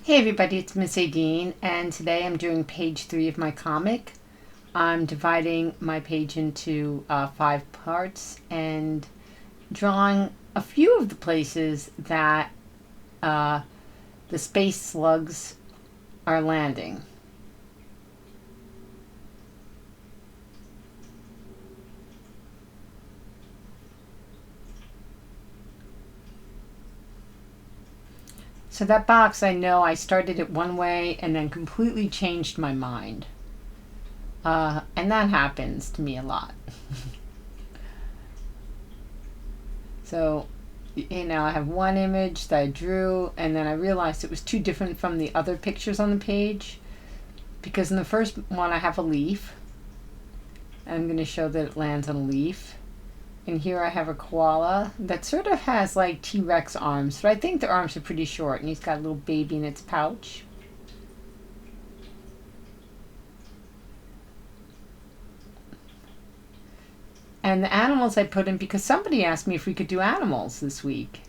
Hey everybody, it's Miss Adine, and today I'm doing page 3 of my comic. I'm dividing my page into 5 parts and drawing a few of the places that the space slugs are landing. So that box, I know I started it one way and then completely changed my mind. And that happens to me a lot. So, I have one image that I drew, and then I realized it was too different from the other pictures on the page. Because in the first one, I have a leaf. I'm going to show that it lands on a leaf. And here I have a koala that sort of has like T-Rex arms, but I think the arms are pretty short, and he's got a little baby in its pouch. And the animals I put in because somebody asked me if we could do animals this week.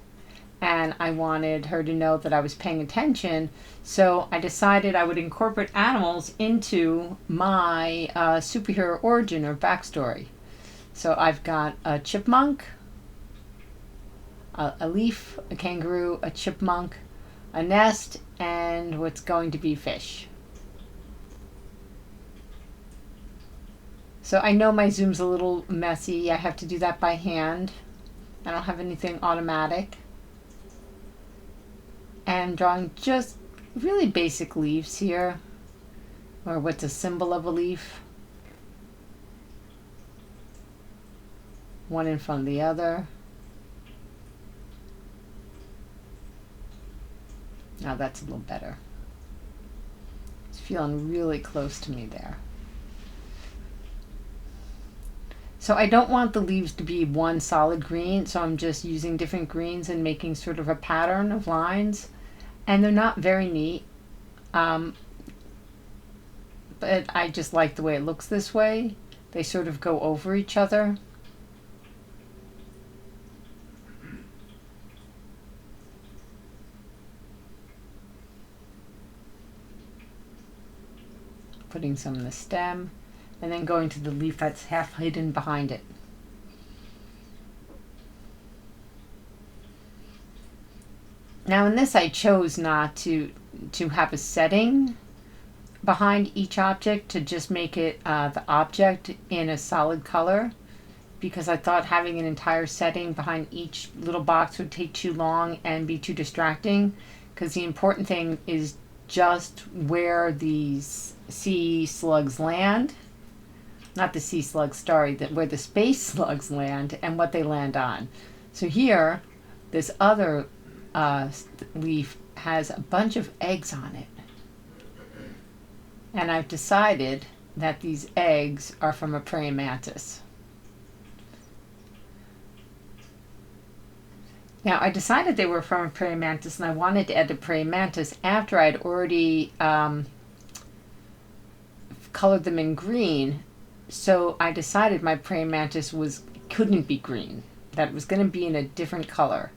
And I wanted her to know that I was paying attention, so I decided I would incorporate animals into my superhero origin or backstory. So I've got a chipmunk, a leaf, a kangaroo, a chipmunk, a nest, and what's going to be fish. So I know my zoom's a little messy. I have to do that by hand. I don't have anything automatic. And I'm drawing just really basic leaves here, or what's a symbol of a leaf. One in front of the other. Now that's a little better. It's feeling really close to me there. So I don't want the leaves to be one solid green, so I'm just using different greens and making sort of a pattern of lines. And they're not very neat, but I just like the way it looks this way. They sort of go over each other. Putting some in the stem, and then going to the leaf that's half hidden behind it. Now in this I chose not to have a setting behind each object, to just make it the object in a solid color, because I thought having an entire setting behind each little box would take too long and be too distracting, because the important thing is just where these sea slugs land. Not the sea slugs, sorry, where the space slugs land and what they land on. So here, this other leaf has a bunch of eggs on it. And I've decided that these eggs are from a praying mantis. Now, I decided they were from a praying mantis, and I wanted to add the praying mantis after I'd already colored them in green. So I decided my praying mantis couldn't be green, that it was going to be in a different color.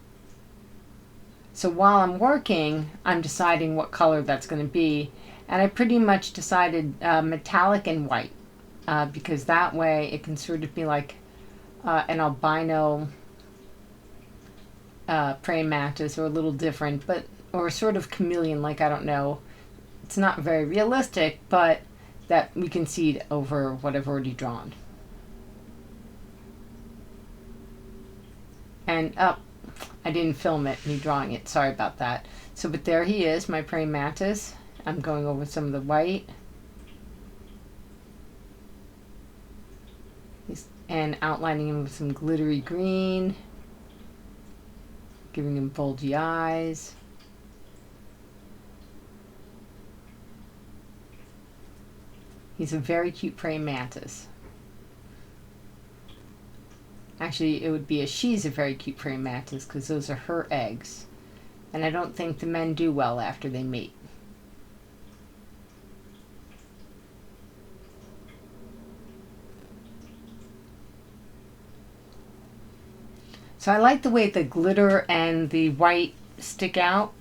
So while I'm working, I'm deciding what color that's going to be, and I pretty much decided metallic and white, because that way it can sort of be like an albino praying mantis, or a little different, or sort of chameleon, like, I don't know. It's not very realistic, but that we can see it over what I've already drawn. And I didn't film it, me drawing it, sorry about that. So, but there he is, my praying mantis. I'm going over some of the white. And outlining him with some glittery green. Giving him bulgy eyes. He's a very cute praying mantis. Actually, it would be she's a very cute praying mantis, because those are her eggs. And I don't think the men do well after they mate. So I like the way the glitter and the white stick out.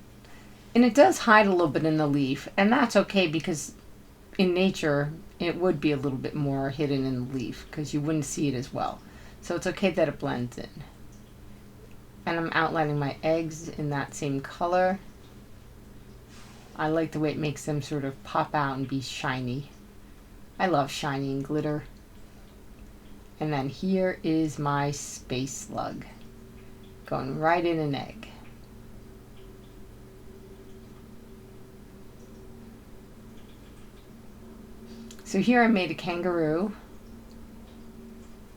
And it does hide a little bit in the leaf, and that's okay because in nature it would be a little bit more hidden in the leaf because you wouldn't see it as well. So it's okay that it blends in. And I'm outlining my eggs in that same color. I like the way it makes them sort of pop out and be shiny. I love shiny and glitter. And then here is my space slug going right in an egg. So here I made a kangaroo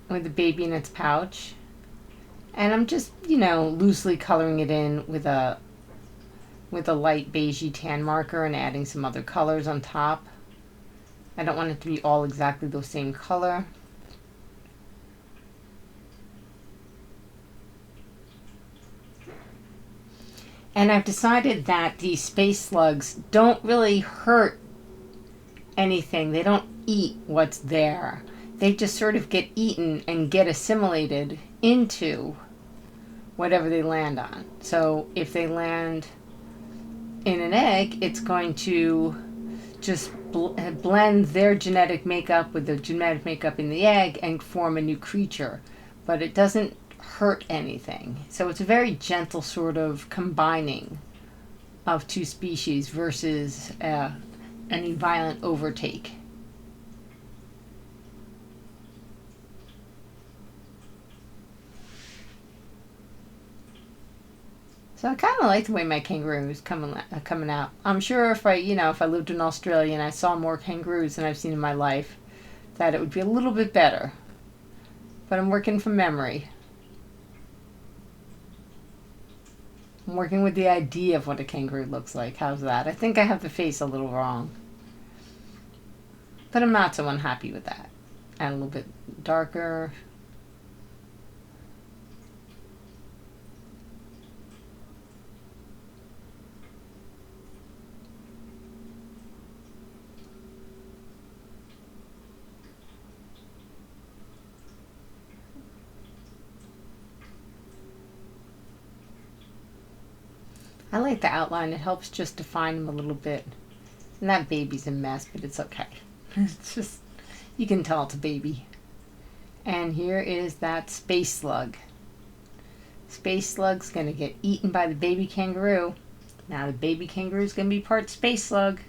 with a baby in its pouch. And I'm just, loosely coloring it in with a light beigey tan marker and adding some other colors on top. I don't want it to be all exactly the same color. And I've decided that these space slugs don't really hurt anything. They don't eat what's there. They just sort of get eaten and get assimilated into whatever they land on. So if they land in an egg, it's going to just blend their genetic makeup with the genetic makeup in the egg and form a new creature. But it doesn't hurt anything. So it's a very gentle sort of combining of two species versus any violent overtake. So I kind of like the way my kangaroos coming out. I'm sure if I lived in Australia and I saw more kangaroos than I've seen in my life, that it would be a little bit better. But I'm working from memory. I'm working with the idea of what a kangaroo looks like. How's that? I think I have the face a little wrong. But I'm not so unhappy with that. And a little bit darker. I like the outline. It helps just define them a little bit. And that baby's a mess, but it's okay. It's just, you can tell it's a baby. And here is that space slug. Space slug's going to get eaten by the baby kangaroo. Now the baby kangaroo is going to be part space slug.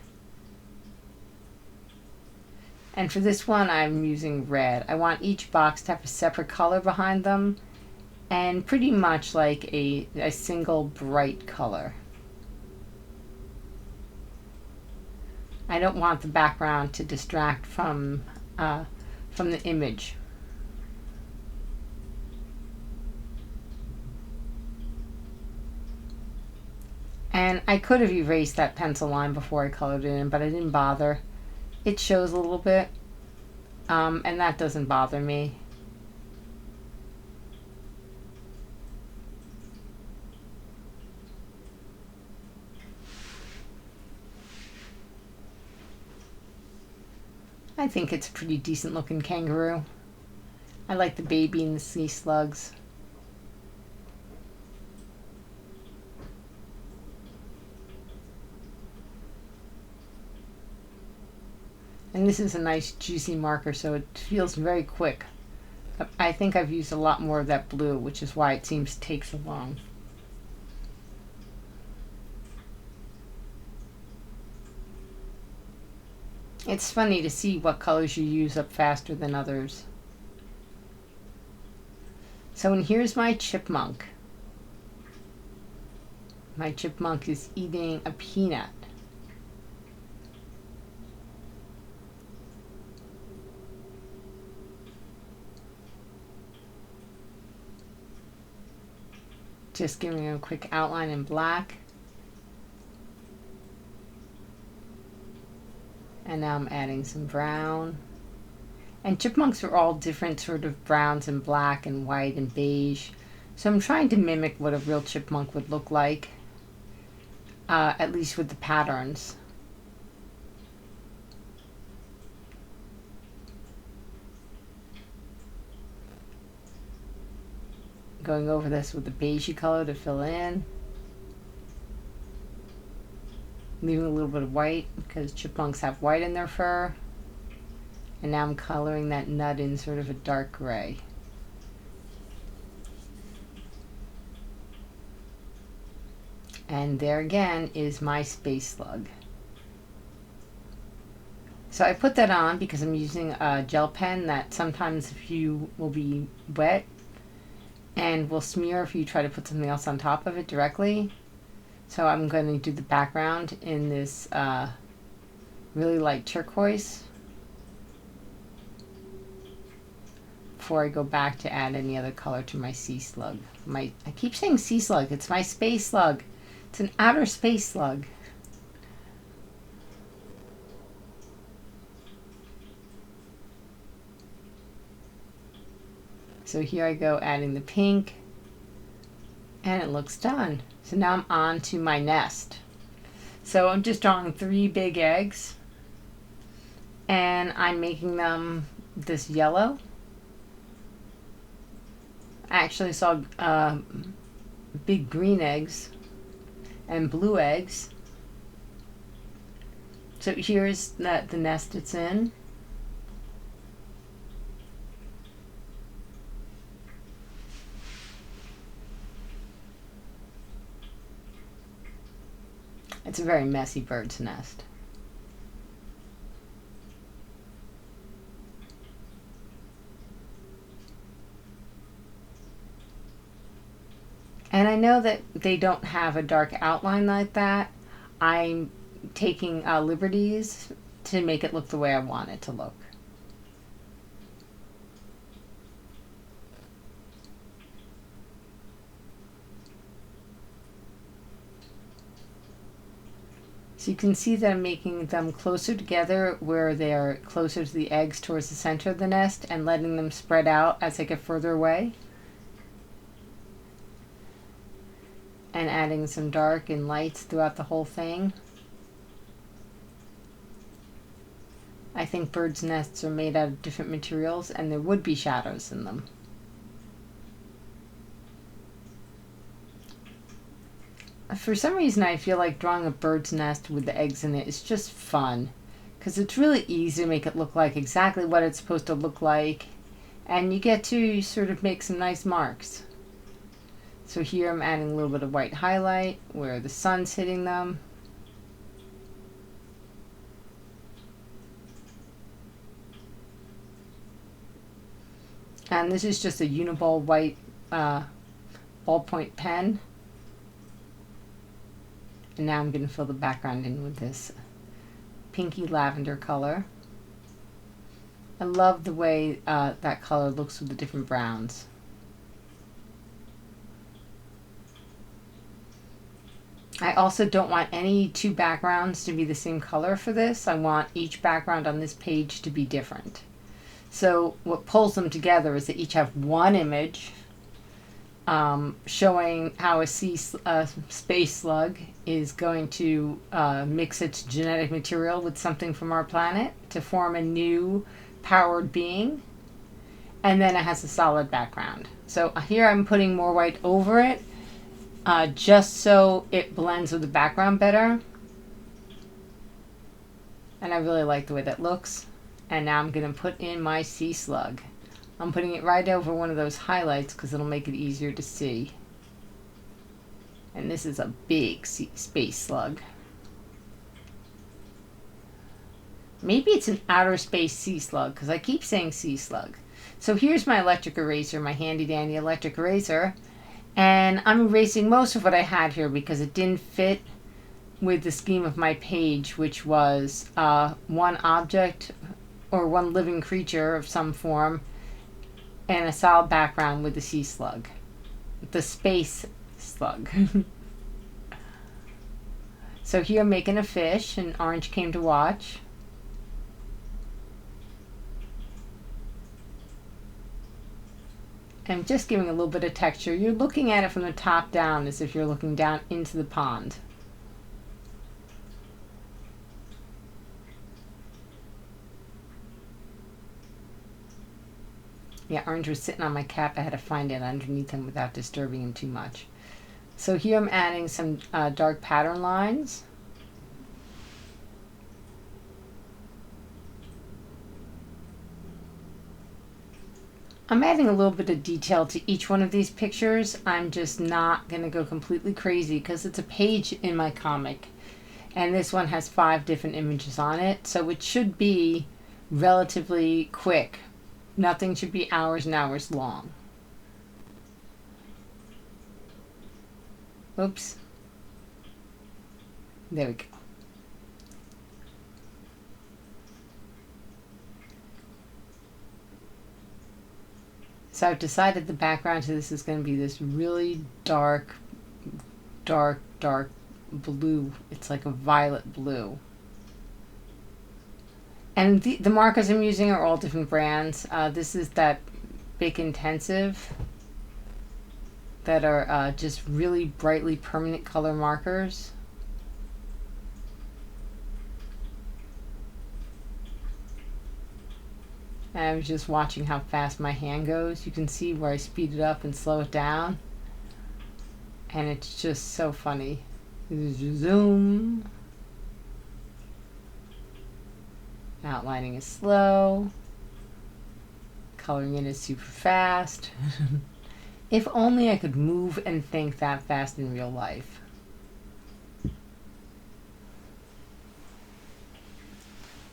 And for this one, I'm using red. I want each box to have a separate color behind them. And pretty much like a single bright color. I don't want the background to distract from the image. And I could have erased that pencil line before I colored it in, but I didn't bother. It shows a little bit, and that doesn't bother me. I think it's a pretty decent looking kangaroo. I like the baby and the sea slugs. And this is a nice juicy marker, so it feels very quick. I think I've used a lot more of that blue, which is why it seems to take so long. It's funny to see what colors you use up faster than others. So, and here's my chipmunk. My chipmunk is eating a peanut. Just giving him a quick outline in black. And now I'm adding some brown. And chipmunks are all different sort of browns and black and white and beige. So I'm trying to mimic what a real chipmunk would look like. At least with the patterns. Going over this with the beigey color to fill in. leaving a little bit of white because chipmunks have white in their fur. And now I'm coloring that nut in sort of a dark gray. And there again is my space slug. So I put that on because I'm using a gel pen that sometimes will be wet and will smear if you try to put something else on top of it directly. So I'm going to do the background in this really light turquoise before I go back to add any other color to my sea slug. I keep saying sea slug, it's my space slug. It's an outer space slug. So here I go adding the pink, and it looks done. So now I'm on to my nest. So I'm just drawing 3 big eggs, and I'm making them this yellow. I actually saw big green eggs and blue eggs. So here's the nest it's in. It's a very messy bird's nest. And I know that they don't have a dark outline like that. I'm taking liberties to make it look the way I want it to look. So you can see that I'm making them closer together where they're closer to the eggs towards the center of the nest and letting them spread out as they get further away. And adding some dark and lights throughout the whole thing. I think birds' nests are made out of different materials and there would be shadows in them. For some reason I feel like drawing a bird's nest with the eggs in it is just fun, because it's really easy to make it look like exactly what it's supposed to look like, and you get to sort of make some nice marks. So here I'm adding a little bit of white highlight where the sun's hitting them. And this is just a Uniball white ballpoint pen. And now I'm going to fill the background in with this pinky lavender color. I love the way that color looks with the different browns. I also don't want any 2 backgrounds to be the same color for this. I want each background on this page to be different. So what pulls them together is they each have one image showing how a space slug is going to mix its genetic material with something from our planet to form a new powered being. And then it has a solid background. So here I'm putting more white over it just so it blends with the background better. And I really like the way that looks. And now I'm going to put in my sea slug. I'm putting it right over one of those highlights because it'll make it easier to see. And this is a big space slug. Maybe it's an outer space sea slug because I keep saying sea slug. So here's my electric eraser, my handy dandy electric eraser. And I'm erasing most of what I had here because it didn't fit with the scheme of my page, which was one object or one living creature of some form and a solid background with the sea slug, the space slug. So here I'm making a fish, and Orange came to watch. I'm just giving a little bit of texture. You're looking at it from the top down as if you're looking down into the pond. Yeah, Orange was sitting on my cap. I had to find it underneath him without disturbing him too much. So here I'm adding some dark pattern lines. I'm adding a little bit of detail to each one of these pictures. I'm just not going to go completely crazy because it's a page in my comic. And this one has 5 different images on it. So it should be relatively quick. Nothing should be hours and hours long. Oops. There we go. So I've decided the background to this is going to be this really dark blue. It's like a violet blue. And the markers I'm using are all different brands. This is that Big Intensive that are just really brightly permanent color markers. And I was just watching how fast my hand goes. You can see where I speed it up and slow it down. And it's just so funny. Zoom. Outlining is slow. Coloring in is super fast. If only I could move and think that fast in real life.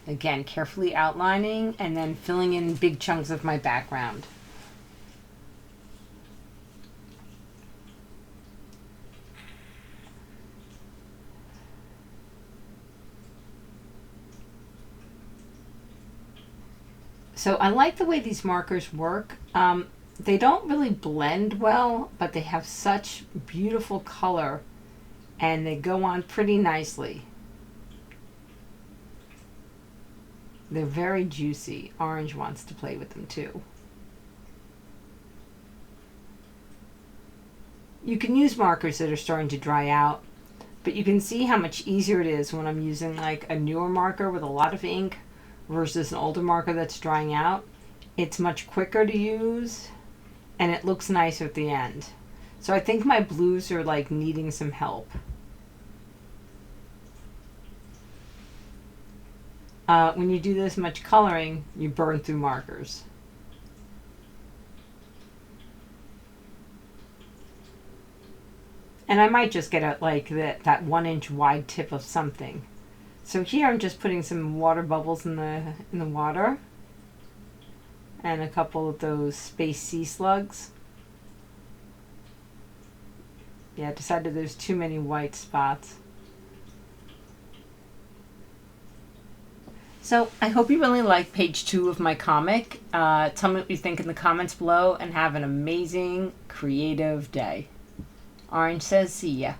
Again, carefully outlining and then filling in big chunks of my background. So I like the way these markers work. They don't really blend well, but they have such beautiful color and they go on pretty nicely. They're very juicy. Orange wants to play with them too. You can use markers that are starting to dry out, but you can see how much easier it is when I'm using like a newer marker with a lot of ink versus an older marker that's drying out. It's much quicker to use and it looks nicer at the end. So I think my blues are like needing some help. When you do this much coloring, you burn through markers. And I might just get a, like that 1 inch wide tip of something. So here I'm just putting some water bubbles in the water and a couple of those space sea slugs. Yeah, I decided there's too many white spots. So I hope you really like page 2 of my comic. Tell me what you think in the comments below and have an amazing creative day. Orange says see ya.